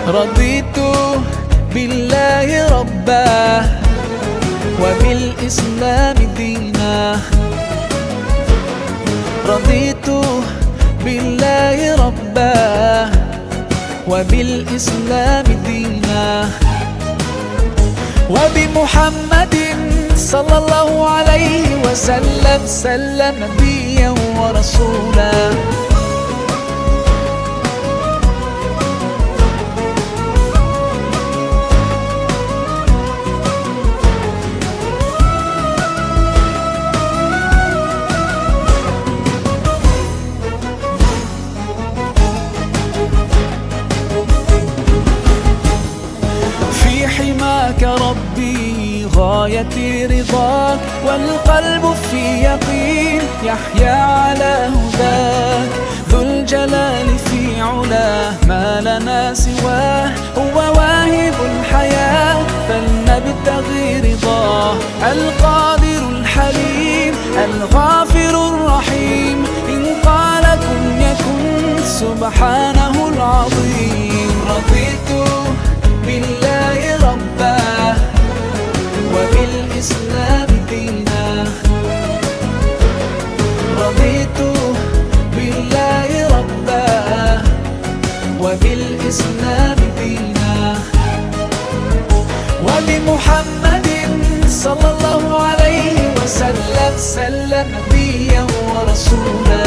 رضيت بالله ربا وبالإسلام دينا. رضيت بالله ربا وبالإسلام دينا، وبمحمد صلى الله عليه وسلم نبيا ورسولا. حماك ربي غايتي رضاك، والقلب في يقين يحيا على هداك. ذو الجلال في علاه ما لنا سواه، هو واهب الحياة فلنبتغي رضاه. القادر الحليم الغافر الرحيم، إن قال كن يكن سبحانه العظيم. رضيت بالله ربا وبالإسلام دينا. رضيت بالله ربا وبالإسلام دينا، وبمحمد صلى الله عليه وسلم نبيا ورسولا.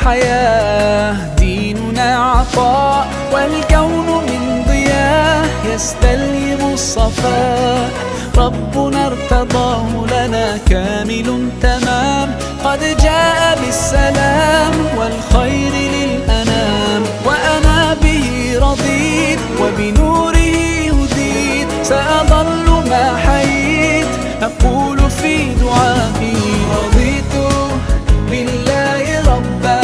حياة ديننا عطاء، والكون من ضياء يستلهم الصفاء. ربنا ارتضاه لنا كامل تمام، قد جاء بالسلام والخير للأنام. وأنا به رضيت وبنوره هديت، سأظل ما حييت أقول في دعائي. رضيت بالله ربا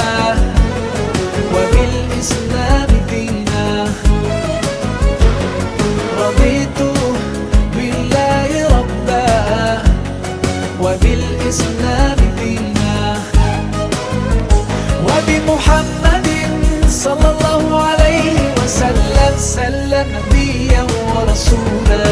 وبالإسلام دينا. رضيت بالله ربا وبالإسلام دينا، وبمحمد صلى الله عليه وسلم نبيا ورسولا.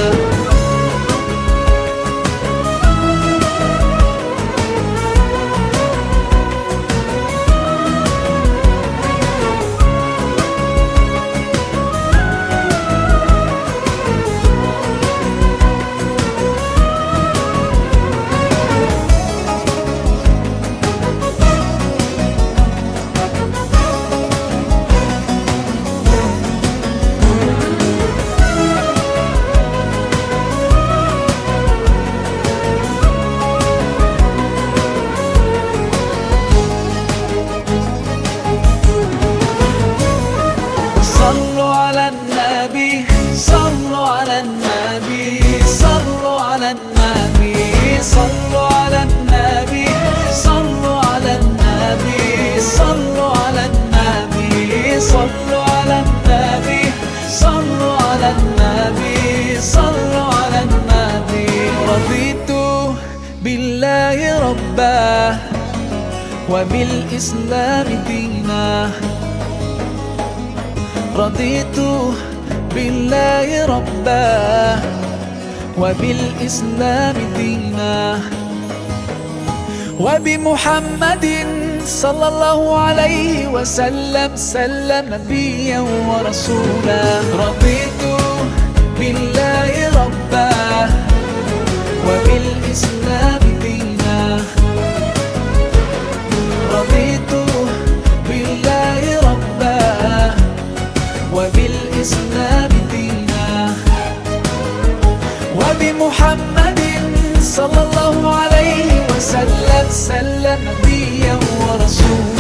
صلوا على النبي صلوا على النبي صلوا على النبي صلوا على النبي صلوا على النبي صلوا على النبي صلوا على النبي صلوا على النبي صلوا على النبي. رضيت بالله ربا وبالإسلام دينا. رضيت بالله ربا وبالإسلام دينا، وبمحمد صلى الله عليه وسلم نبيا ورسولا. رضيت بالله ربا وبالإسلام دينا. رضيت بالله ربا وبالإسلام دينا، وبمحمد صلى الله عليه وسلم نبيا ورسولا.